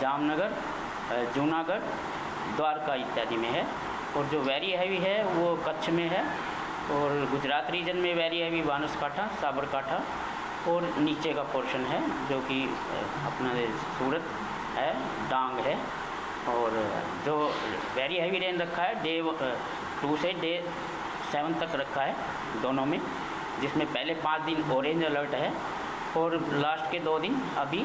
जामनगर, जूनागढ़, द्वारका इत्यादि में है. और जो वेरी हैवी है वो कच्छ में है और गुजरात रीजन में वेरी हैवी बांसकाठा, साबरकाठा और नीचे का पोर्शन है जो कि अपना सूरत है, डांग है. और जो वेरी हैवी रेन रखा है डे 2 से डे 7 तक रखा है दोनों में, जिसमें पहले 5 दिन ऑरेंज अलर्ट है और लास्ट के 2 दिन अभी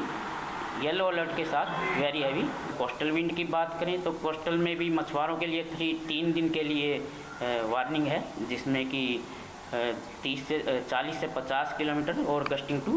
येलो अलर्ट के साथ वेरी हैवी. कोस्टल विंड की बात करें तो कोस्टल में भी मछुआरों के लिए 3 दिन के लिए वार्निंग है, जिसमें कि 40 से 50 किलोमीटर और गस्टिंग टू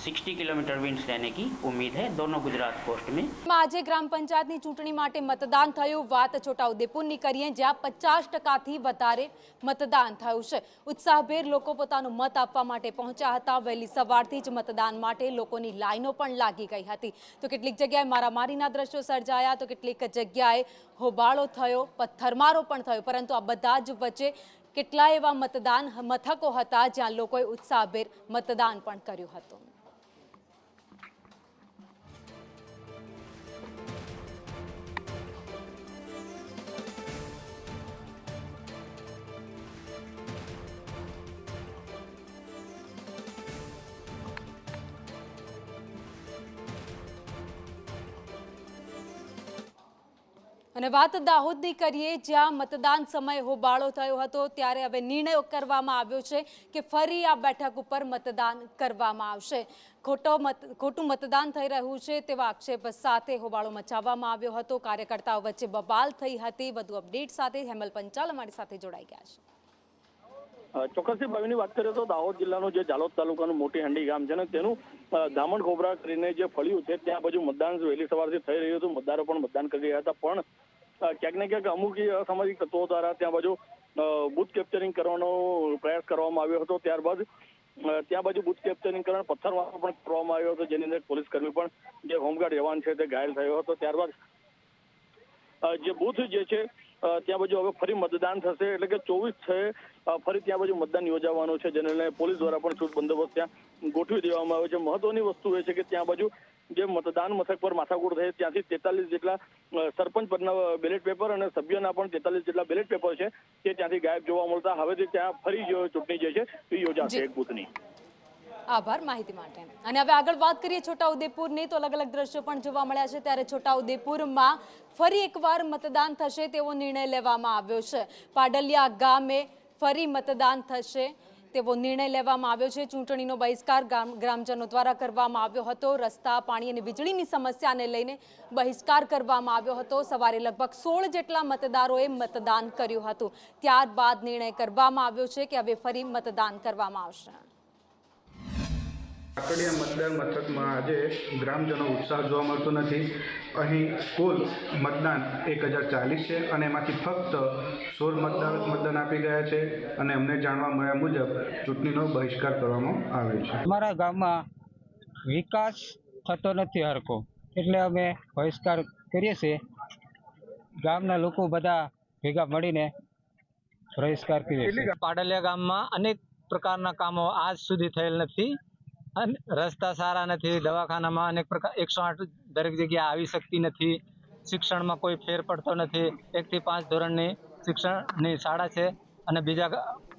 60 કિલોમીટર વિન્ડ્સ रहने की उम्मीद है दोनों गुजरात कोस्ट में। આજે ગ્રામ પંચાયતની ચૂંટણી માટે મતદાન થયું। વાત છોટાઉદેપુરની કરીએ, જ્યાં 50%થી વધારે મતદાન થયું છે। ઉત્સાહભેર લોકો પોતાનો મત આપવા માટે પહોંચ્યા હતા। વહેલી સવારથી જ મતદાન માટે લોકોની લાઈનો પણ લાગી ગઈ હતી। તો કેટલીક જગ્યાએ મારામારીના દ્રશ્યો સર્જાયા, તો કેટલીક જગ્યાએ હોબાળો થયો, પથ્થરમારો પણ થયો, પરંતુ આ બધા જ વચ્ચે કેટલાય એવા મતદાન મથકો હતા જ્યાં લોકોએ ઉત્સાહભેર મતદાન પણ કર્યું હતું। અને વાત દાહોદની કરીએ, જ્યાં મતદાન સમયે હોબાળો થયો હતો, ત્યારે હવે નિર્ણય કરવામાં આવ્યો છે કે ફરી આ બેઠક ઉપર મતદાન કરવામાં આવશે। ખોટું મતદાન થઈ રહ્યું છે તેવા આક્ષેપ સાથે હોબાળો મચાવવામાં આવ્યો હતો। કાર્યકર્તાઓ વચ્ચે બબાલ થઈ હતી। વધુ અપડેટ સાથે હેમલ પંચાલ અમારી સાથે જોડાઈ ગયા છે। ચોક્કસથી ભાવિની વાત કરીએ તો દાહોદ જિલ્લાનું જે ઝાલોદ તાલુકાનું મોટી હાંડી ગામ છે ને, તેનું ધામણ ખોબરા કરીને જે ફળ્યું છે, ત્યાં બાજુ મતદાન વહેલી સવારથી થઈ રહ્યું હતું। મતદારો પણ મતદાન કરી રહ્યા હતા, પણ ક્યાંક ને ક્યાંક અમુક અસામાજિક તત્વો દ્વારા ત્યાં બાજુ બૂથ કેપ્ચરિંગ કરવાનો પ્રયાસ કરવામાં આવ્યો હતો। ત્યારબાદ ત્યાં બાજુ બૂથ કેપ્ચરિંગ કરવાનો પથ્થરમારો પણ કરવામાં આવ્યો હતો, જેની અંદર પોલીસ કર્મી પણ જે હોમગાર્ડ જવાન છે તે ઘાયલ થયો હતો। ત્યારબાદ જે બૂથ જે છે ત્યાં બાજુ હવે ફરી મતદાન થશે, એટલે કે 24 છે ફરી ત્યાં બાજુ મતદાન યોજાવાનું છે, જેને લઈને પોલીસ દ્વારા પણ ચુસ્ત બંદોબસ્ત ત્યાં ગોઠવી દેવામાં આવ્યો છે। મહત્વની વસ્તુ એ છે કે ત્યાં બાજુ જે મતદાન મથક પર માથાકૂટ થઈ, ત્યાંથી 43 જેટલા સરપંચ પદના બેલેટ પેપર અને સભ્યના પણ 43 જેટલા બેલેટ પેપર છે તે ત્યાંથી ગાયબ જોવા મળતા હવે ત્યાં ફરી ચૂંટણી જે છે એ યોજાશે એક બૂથની। આભાર માહિતી માટે। અને હવે આગળ વાત કરીએ છોટાઉદેપુરની, તો અલગ અલગ દ્રશ્યો પણ જોવા મળ્યા છે। ત્યારે છોટાઉદેપુરમાં ફરી એકવાર મતદાન થશે તેવો નિર્ણય લેવામાં આવ્યો છે। પાડલિયા ગામે ફરી મતદાન થશે તેવો નિર્ણય લેવામાં આવ્યો છે। ચૂંટણીનો બહિષ્કાર ગ્રામજનો દ્વારા કરવામાં આવ્યો હતો। રસ્તા, પાણી અને વીજળીની સમસ્યાને લઈને બહિષ્કાર કરવામાં આવ્યો હતો। સવારે લગભગ 16 જેટલા મતદારોએ મતદાન કર્યું હતું। ત્યારબાદ નિર્ણય કરવામાં આવ્યો છે કે હવે ફરી મતદાન કરવામાં આવશે। કાકડિયા મતદાન મથકમાં આજે ગ્રામજનો ઉત્સાહ જોવા મળતો નથી। અહીં કુલ મતદાન 1040 છે અને એમાંથી ફક્ત 16 મતદારો મતદાન આપી ગયા છે અને અમને જાણવા મળ્યા મુજબ ચૂંટણીનો બહિષ્કાર કરવામાં આવ્યો છે। અમારા ગામમાં વિકાસ થતો નથી હરખો, એટલે અમે બહિષ્કાર કરીએ છીએ। ગામના લોકો બધા ભેગા મળીને બહિષ્કાર કરીએ છીએ। પાડલિયા ગામમાં અનેક પ્રકારના કામો આજ સુધી થયેલ નથી। રસ્તા સારા નથી, દવાખાનામાં અનેક પ્રકાર 108 દરેક જગ્યાએ આવી શકતી નથી, શિક્ષણમાં કોઈ ફેર પડતો નથી। 1 થી 5 ધોરણની શિક્ષણની શાળા છે અને બીજા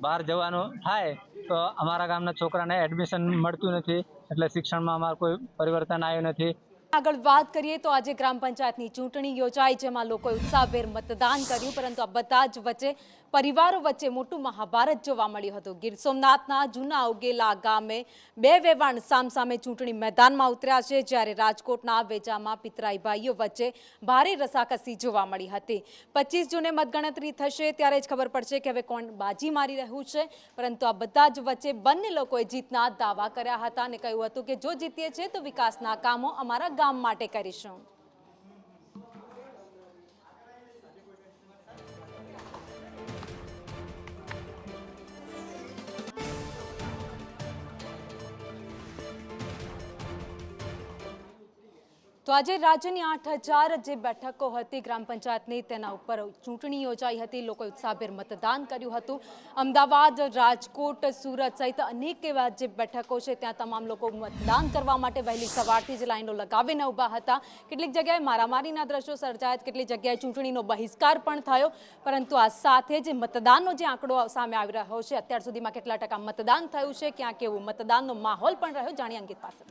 બહાર જવાનું થાય તો અમારા ગામના છોકરાને એડમિશન મળતું નથી, એટલે શિક્ષણમાં અમારું કોઈ પરિવર્તન આવ્યું નથી। આગળ વાત કરીએ તો આજે ગ્રામ પંચાયતની ચૂંટણી યોજાઈ, જેમાં લોકોએ ઉત્સાહભેર મતદાન કર્યું, પરંતુ આ બધા જ વચ્ચે પરિવારો વચ્ચે મોટું મહાભારત જોવા મળ્યું હતું। ગીર સોમનાથના જૂના ઉગેલા ગામે 2 વેવાણ સામસામે ચૂંટણી મેદાનમાં ઉતર્યા છે, જ્યારે રાજકોટના વેજામાં પિતરાઈ ભાઈઓ વચ્ચે ભારે રસાકસી જોવા મળી હતી। 25 જૂને મતગણતરી થશે ત્યારે જ ખબર પડશે કે હવે કોણ બાજી મારી રહ્યું છે, પરંતુ આ બધા જ વચ્ચે બંને લોકોએ જીતના દાવા કર્યા હતા અને કહ્યું હતું કે જો જીતીએ છીએ તો વિકાસના કામો અમારા ગામ માટે કરીશું। તો આજે રાજ્યની 8000 જે બેઠકો હતી ગ્રામ પંચાયતની, તેના ઉપર ચૂંટણી યોજાઈ હતી। લોકોએ ઉત્સાહભેર મતદાન કર્યું હતું। અમદાવાદ, રાજકોટ, સુરત સહિત અનેક એવા જે બેઠકો છે ત્યાં તમામ લોકો મતદાન કરવા માટે વહેલી સવારથી જ લાઈનો લગાવીને ઊભા હતા। કેટલીક જગ્યાએ મારામારીના દ્રશ્યો સર્જાયા, કેટલીક જગ્યાએ ચૂંટણીનો બહિષ્કાર પણ થયો, પરંતુ આ સાથે જ મતદાનનો જે આંકડો સામે આવી રહ્યો છે, અત્યાર સુધીમાં કેટલા ટકા મતદાન થયું છે, ક્યાં કેવું મતદાનનો માહોલ પણ રહ્યો, જાણીએ અંકિત પાસે।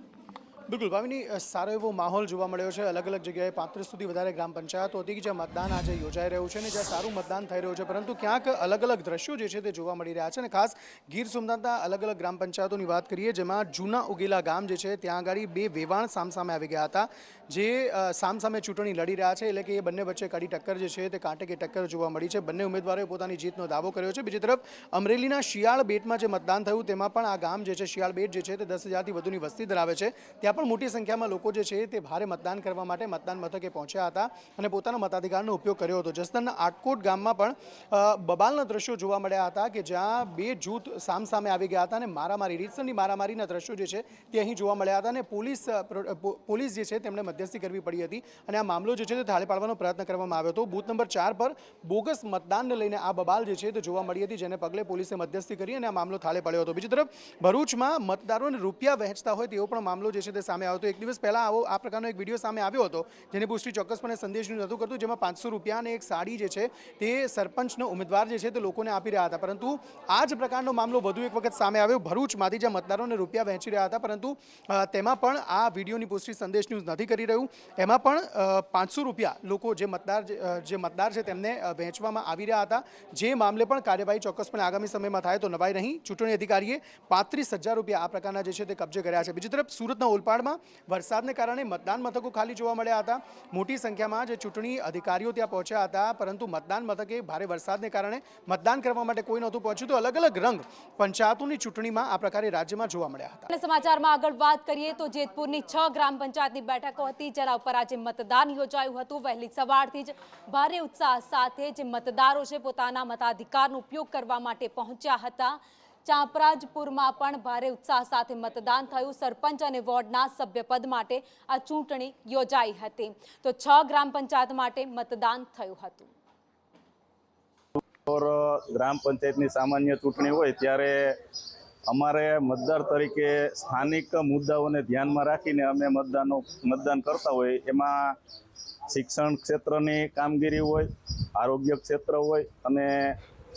બિલકુલ ભાવિની, સારો એવો માહોલ જોવા મળ્યો છે. અલગ અલગ જગ્યાએ 35 સુધી વધારે ગ્રામ પંચાયતો હતી કે જ્યાં મતદાન આજે યોજાઈ રહ્યું છે અને જ્યાં સારું મતદાન થઈ રહ્યું છે, પરંતુ ક્યાંક અલગ અલગ દ્રશ્યો જે છે તે જોવા મળી રહ્યા છે. અને ખાસ ગીર સોમનાથના અલગ અલગ ગ્રામ પંચાયતોની વાત કરીએ, જેમાં જૂના ઉગેલા ગામ જે છે ત્યાં આગળ બે વેવાણ સામસામે આવી ગયા હતા, જે સામસામે ચૂંટણી લડી રહ્યા છે. એટલે કે એ બંને વચ્ચે કડી ટક્કર જે છે તે કાંટે કે ટક્કર જોવા મળી છે. બંને ઉમેદવારોએ પોતાની જીતનો દાવો કર્યો છે. બીજી તરફ અમરેલીના શિયાળ બેટમાં જે મતદાન થયું તેમાં પણ આ ગામ જે છે શિયાળ બેટ જે છે તે 10,000થી વધુની વસ્તી ધરાવે છે. ત્યાં પણ મોટી સંખ્યામાં લોકો જે છે તે ભારે મતદાન કરવા માટે મતદાન મથકે પહોંચ્યા હતા અને પોતાના મતાધિકારનો ઉપયોગ કર્યો હતો. જસદણના આટકોટ ગામમાં પણ બબાલના દ્રશ્યો જોવા મળ્યા હતા કે જ્યાં બે જૂથ સામસામે આવી ગયા હતા અને મારામારી, રીતસરની મારામારીના દ્રશ્યો જે છે તે અહીં જોવા મળ્યા હતા અને પોલીસ જે છે તેમણે મધ્યસ્થી કરવી પડી હતી અને આ મામલો જે છે તે થાળે પાડવાનો પ્રયત્ન કરવામાં આવ્યો હતો. બૂથ નંબર 4 પર બોગસ મતદાનને લઈને આ બબાલ જે છે તે જોવા મળી હતી, જેને પગલે પોલીસે મધ્યસ્થી કરી અને આ મામલો થાળે પડ્યો હતો. બીજી તરફ ભરૂચમાં મતદારોને રૂપિયા વહેંચતા હોય તેવો પણ મામલો જે છે તે સામે આવ્યો હતો. એક દિવસ પહેલા આ પ્રકારનો એક વિડીયો સામે આવ્યો હતો, જેની પુષ્ટિ ચોક્કસપણે સંદેશનું નહોતું કરતું, જેમાં 500 રૂપિયા અને એક સાડી જે છે તે સરપંચનો ઉમેદવાર જે છે તે લોકોને આપી રહ્યા હતા. પરંતુ આ જ પ્રકારનો મામલો વધુ એક વખત સામે આવ્યો ભરૂચમાંથી, જ્યાં મતદારોને રૂપિયા વહેંચી રહ્યા હતા, પરંતુ તેમાં પણ આ વિડીયોની પુષ્ટિ સંદેશ ન્યૂઝ નથી કરી રહ્યું. એમાં પણ 500 રૂપિયા લોકો જે મતદાર છે તેમને વહેંચવામાં આવી રહ્યા હતા. જે મામલે પણ કાર્યવાહી ચોક્કસપણે આગામી સમયમાં થાય તો નવાઈ નહીં. ચૂંટણી અધિકારીએ 35,000 રૂપિયા આ પ્રકારના જે છે તે કબજે કર્યા છે. બીજી તરફ સુરતના ઓલપાડમાં વરસાદને કારણે મતદાન મથકો ખાલી જોવા મળ્યા હતા. મોટી સંખ્યામાં જે ચૂંટણી અધિકારીઓ ત્યાં પહોંચ્યા હતા, પરંતુ મતદાન મથકે ભારે વરસાદને કારણે મતદાન કરવા માટે કોઈ નહોતું પહોંચ્યું. તો અલગ અલગ રંગ પંચાયતોની ચૂંટણીમાં આ પ્રકારે રાજ્યમાં જોવા મળ્યા હતા. અને સમાચારમાં આગળ વાત કરીએ તો જેતપુરની 6 ગ્રામ પંચાયતની બેઠકો હતી, જેના ઉપર આજે મતદાન યોજાયું હતું. વહેલી સવારથી જ ભારે ઉત્સાહ સાથે જે મતદારો છે પોતાના મતાધિકારનો ઉપયોગ કરવા માટે પહોંચ્યા હતા. ચાંપરાજપુરમાં પણ ભારે ઉત્સાહ સાથે મતદાન થયું. સરપંચ અને વોર્ડના સભ્યપદ માટે આ ચૂંટણી યોજાઈ હતી. તો 6 ગ્રામ પંચાયત માટે મતદાન થયું હતું. ગ્રામ પંચાયતની સામાન્ય ચૂંટણી હોય ત્યારે અમારે મતદાર તરીકે સ્થાનિક મુદ્દાઓને ધ્યાનમાં રાખીને અમે મતદાન કરતા હોય. એમાં શિક્ષણ ક્ષેત્રની કામગીરી હોય, આરોગ્ય ક્ષેત્ર હોય અને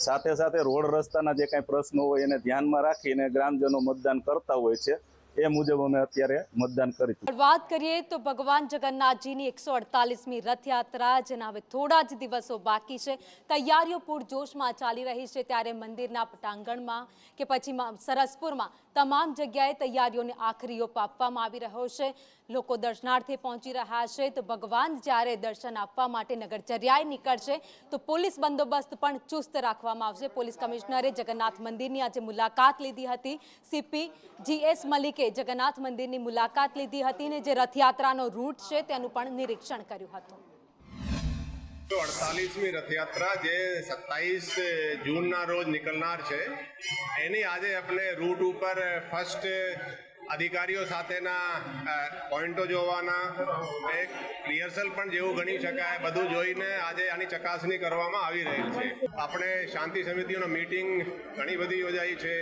સાથે સાથે રોડ રસ્તાના જે કાંઈ પ્રશ્નો હોય એને ધ્યાનમાં રાખીને ગ્રામજનો મતદાન કરતા હોય છે. એ મુજબ અમે અત્યારે મતદાન કરીશું. વાત કરીએ તો ભગવાન જગન્નાથજીની 148મી રથયાત્રા, જેના હવે થોડા જ દિવસો બાકી છે. તૈયારીઓ પૂરજોશમાં ચાલી રહી છે. ત્યારે મંદિરના પટાંગણમાં કે પછી સરસપુરમાં તમામ જગ્યાએ તૈયારીઓને આખરી ઓપ આપવામાં આવી રહ્યો છે. લોકો દર્શનાર્થે પહોંચી રહ્યા છે. તો ભગવાન જ્યારે દર્શન આપવા માટે નગરચર્યાએ નીકળશે તો પોલીસ બંદોબસ્ત પણ ચુસ્ત રાખવામાં આવશે. પોલીસ કમિશનરે જગન્નાથ મંદિરની આજે મુલાકાત લીધી હતી. સીપી GS મલિકે જગન્નાથ મંદિરની મુલાકાત લીધી હતી અને જે રથયાત્રાનો રૂટ છે તેનું પણ નિરીક્ષણ કર્યું હતું. 48મી રથયાત્રા જે 27 જૂનના રોજ નીકળનાર છે, એની આજે આપણે રૂટ ઉપર ફર્સ્ટ અધિકારીઓ સાથેના પોઈન્ટો જોવાના, એક રિહર્સલ પણ જેવું ગણી શકાય, બધું જોઈને આજે આની ચકાસણી કરવામાં આવી રહી છે. આપણે શાંતિ સમિતિઓનો મીટિંગ ઘણી બધી યોજાઈ છે.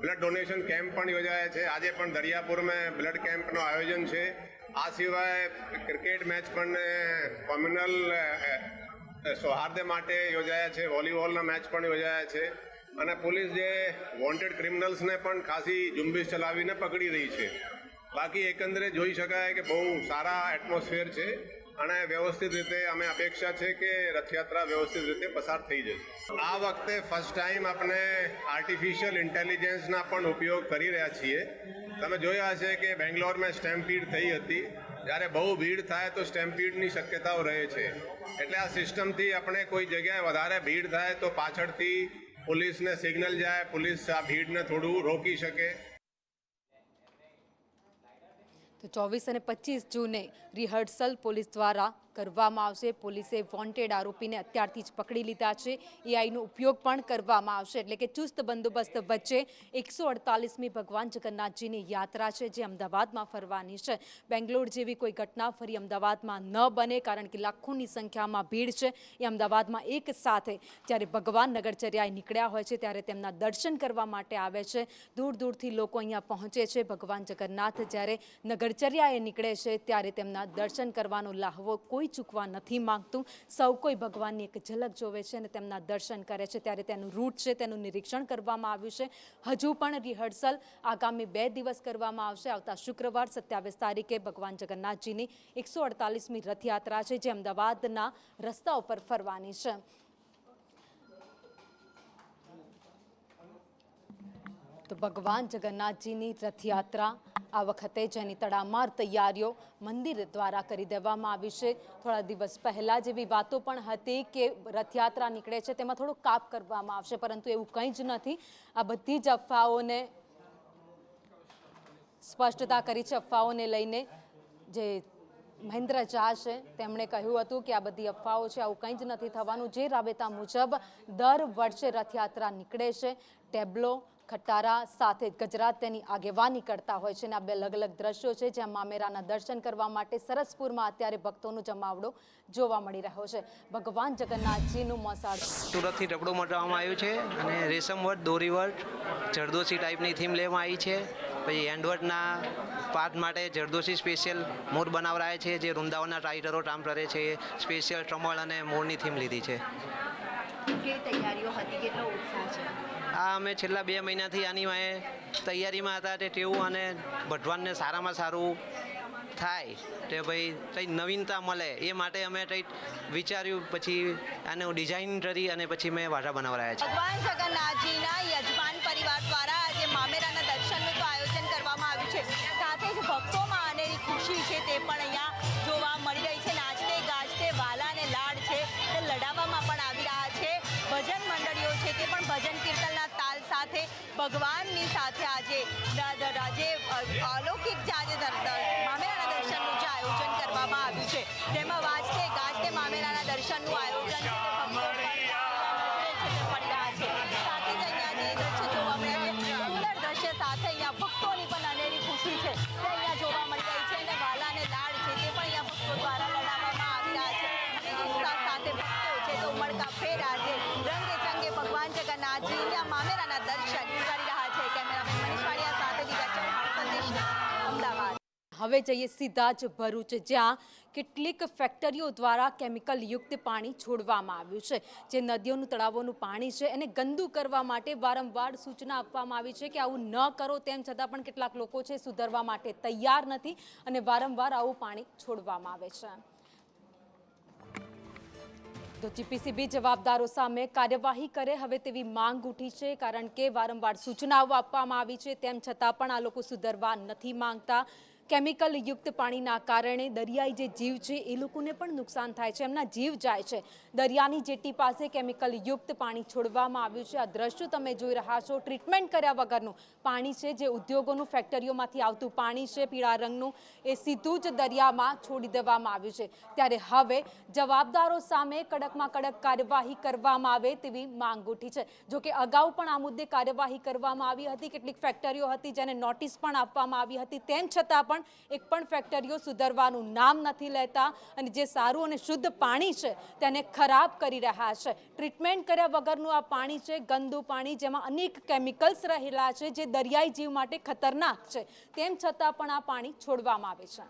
બ્લડ ડોનેશન કેમ્પ પણ યોજાયા છે. આજે પણ દરિયાપુરમાં બ્લડ કેમ્પનું આયોજન છે. આ સિવાય ક્રિકેટ મેચ પણ કોમ્યુનલ સૌહાર્દ માટે યોજાયા છે. વોલીબોલના મેચ પણ યોજાયા છે. અને પોલીસ જે વોન્ટેડ ક્રિમિનલ્સને પણ ખાસી ઝુંબેશ ચલાવીને પકડી રહી છે. બાકી એકંદરે જોઈ શકાય કે બહુ સારા એટમોસ્ફિયર છે અને વ્યવસ્થિત રીતે અમે અપેક્ષા છે કે રથયાત્રા વ્યવસ્થિત રીતે પસાર થઈ જશે. આ વખતે ફર્સ્ટ ટાઈમ આપણે આર્ટિફિશિયલ ઇન્ટેલિજન્સના પણ ઉપયોગ કરી રહ્યા છીએ. તમે જોયા હશે કે બેંગ્લોરમાં સ્ટેમ્પીડ થઈ હતી. જ્યારે બહુ ભીડ થાય તો સ્ટેમ્પીડની શક્યતાઓ રહે છે. એટલે આ સિસ્ટમથી આપણે કોઈ જગ્યાએ વધારે ભીડ થાય તો પાછળથી પોલીસને સિગ્નલ જાય, પોલીસ આ ભીડને થોડું રોકી શકે. તો 24 અને 25 જૂને રિહર્સલ પોલીસ દ્વારા કરવામાં આવશે. પોલીસે વોન્ટેડ આરોપીને અત્યારથી જ પકડી લીધા છે. એઆઈનો ઉપયોગ પણ કરવામાં આવશે. એટલે કે ચુસ્ત બંદોબસ્ત વચ્ચે 148મી ભગવાન જગન્નાથજીની યાત્રા છે જે અમદાવાદમાં ફરવાની છે. બેંગ્લોર જેવી કોઈ ઘટના ફરી અમદાવાદમાં ન બને, કારણ કે લાખોની સંખ્યામાં ભીડ છે. એ અમદાવાદમાં એક સાથે જ્યારે ભગવાન નગરચર્યાએ નીકળ્યા હોય છે ત્યારે તેમના દર્શન કરવા માટે આવે છે. દૂર દૂરથી લોકો અહીંયા પહોંચે છે. ભગવાન જગન્નાથ જ્યારે નગરચર્યાએ નીકળે છે ત્યારે તેમના દર્શન કરવાનો લાહવો કોઈ કોઈ ચૂકવા નથી માંગતું. સૌ કોઈ ભગવાનની એક ઝલક જોવે છે અને તેમના દર્શન કરે છે. ત્યારે તેનું રૂટ છે તેનું નિરીક્ષણ કરવામાં આવ્યું છે. હજુ પણ રિહર્સલ આગામી 2 દિવસ કરવામાં આવશે. આવતા શુક્રવાર 27 તારીખે ભગવાન જગન્નાથજીની 148મી રથયાત્રા છે, જે અમદાવાદના રસ્તા ઉપર ફરવાની છે. તો ભગવાન જગન્નાથજીની રથયાત્રા આ વખતે જેની તડામાર તૈયારીઓ મંદિર દ્વારા કરી દેવામાં આવી છે. થોડા દિવસ પહેલા જેવી વાતો પણ હતી કે રથયાત્રા નીકળે છે તેમાં થોડો કાપ કરવામાં આવશે, પરંતુ એવું કંઈ જ નથી. આ બધી જ અફવાઓને સ્પષ્ટતા કરી છે. અફવાઓને લઈને જે મહેન્દ્ર ઝા છે તેમણે કહ્યું હતું કે આ બધી અફવાઓ છે, આવું કંઈ જ નથી થવાનું. જે રાબેતા મુજબ દર વર્ષે રથયાત્રા નીકળે છે, ટેબ્લો ખટારા સાથે ગજરાત તેની આગેવાની કરતા હોય છે. અને આ 2 અલગ અલગ દ્રશ્યો છે જ્યાં મામેરાના દર્શન કરવા માટે સરસપુરમાં અત્યારે ભક્તોનો જમાવડો જોવા મળી રહ્યો છે. ભગવાન જગન્નાથજીનું મોસાળ સુરતથી ટપડું મટાવવામાં આવ્યું છે અને રેશમ વર્ક, દોરી વર્ક, જરદોશી ટાઈપની થીમ લેવામાં આવી છે. પછી હેન્ડવર્કના પાર્ટ માટે જરદોશી સ્પેશિયલ મોર બનાવરાય છે, જે વૃંદાવનના રાઇડરો કામ કરે છે. સ્પેશિયલ ટ્રમળ અને મોરની થીમ લીધી છે. કેવી તૈયારીઓ હતી, કેટલો ઉત્સાહ છે? આ અમે છેલ્લા 2 મહિનાથી આની તૈયારીમાં હતા તે તેવું, અને ભગવાનને સારામાં સારું થાય તે ભાઈ કંઈ નવીનતા મળે એ માટે અમે કંઈક વિચાર્યું. પછી આને ડિઝાઇન કરી અને પછી મેં વાટા બનાવરાયા છે. ભગવાન જગન્નાથજીના યજમાન પરિવાર દ્વારા આજે મામેરાના દર્શનનું તો આયોજન કરવામાં આવ્યું છે. સાથે જ ભક્તોમાં અનેરી ખુશી છે તે પણ અહીંયા જોવા મળી રહી છે. નાચતે ગાજતે વાલા અને લાડ છે તે લડાવવામાં પણ આવી રહ્યા છે. ભજન મંડળીઓ છે તે પણ ભજન કીર્તનના તાલ સાથે ભગવાનની સાથે આજે અલૌકિક જે આજે મામેરાના દર્શનનું જે આયોજન કરવામાં આવ્યું છે તેમાં વાજતે ગાજતે મામેરાના દર્શનનું આયોજન છે તે ભક્તો પડી રહ્યા છે. સાથે જ અહીંયા જે દ્રશ્ય જોવા મળ્યા છે, સુંદર દ્રશ્ય સાથે અહીંયા ભક્તોની પણ અનેરી ખુશી છે તે અહીંયા જોવા મળી રહી છે. અને વાલા અને લાડ છે તે પણ અહીંયા ભક્તો દ્વારા લડાવવામાં આવી રહ્યા છે. અને ઉત્સાહ સાથે ભક્તો છે તો ઉમળકા ફેર આજે રંગે ચંગે ભગવાન જગન્નાથજીના મામેરાના દર્શન કરી રહ્યા છે. કેમેરામેન મનીષ વાડિયા સાથે દીવા ચૌહાણ, સંદેશ અમદાવાદ. હવે જઈએ સીધા જ ભરૂચ, જ્યાં કેટલીક ફેક્ટરીઓ દ્વારા કેમિકલ યુક્ત પાણી છોડવામાં આવ્યું છે. જે નદીઓનું તળાવોનું પાણી છે એને ગંદુ કરવા માટે વારંવાર સૂચના આપવામાં આવી છે કે આવું ન કરો, તેમ છતાં પણ કેટલાક લોકો છે સુધરવા માટે તૈયાર નથી અને વારંવાર આવું પાણી છોડવામાં આવે છે. તો જીપીસીબી જવાબદારો સામે કાર્યવાહી કરે હવે તેવી માંગ ઉઠી છે, કારણ કે વારંવાર સૂચનાઓ આપવામાં આવી છે તેમ છતાં પણ આ લોકો સુધરવા નથી માંગતા. કેમિકલ યુક્ત પાણીના કારણે દરિયાઈ જે જીવ છે એ લોકોને પણ નુકસાન થાય છે, એમના જીવ જાય છે. દરિયાની જેટી પાસે કેમિકલ યુક્ત પાણી છોડવામાં આવ્યું છે. આ દ્રશ્યો તમે જોઈ રહ્યા છો. ટ્રીટમેન્ટ કર્યા વગરનું પાણી છે, જે ઉદ્યોગોનું ફેક્ટરીઓમાંથી આવતું પાણી છે પીળા રંગનું, એ સીધું જ દરિયામાં છોડી દેવામાં આવ્યું છે. ત્યારે હવે જવાબદારો સામે કડકમાં કડક કાર્યવાહી કરવામાં આવે તેવી માંગ ઉઠી છે. જોકે અગાઉ પણ આ મુદ્દે કાર્યવાહી કરવામાં આવી હતી. કેટલીક ફેક્ટરીઓ હતી જેને નોટિસ પણ આપવામાં આવી હતી, તેમ છતાં પણ એક પણ ફેક્ટરીઓ સુધરવાનું નામ નથી લેતા અને જે સારું અને શુદ્ધ પાણી છે તેને ખરાબ કરી રહ્યા છે. ટ્રીટમેન્ટ કર્યા વગરનું આ પાણી છે, ગંદુ પાણી, જેમાં અનેક કેમિકલ્સ રહેલા છે જે દરિયાઈ જીવ માટે ખતરનાક છે. તેમ છતાં પણ આ પાણી છોડવામાં આવે છે.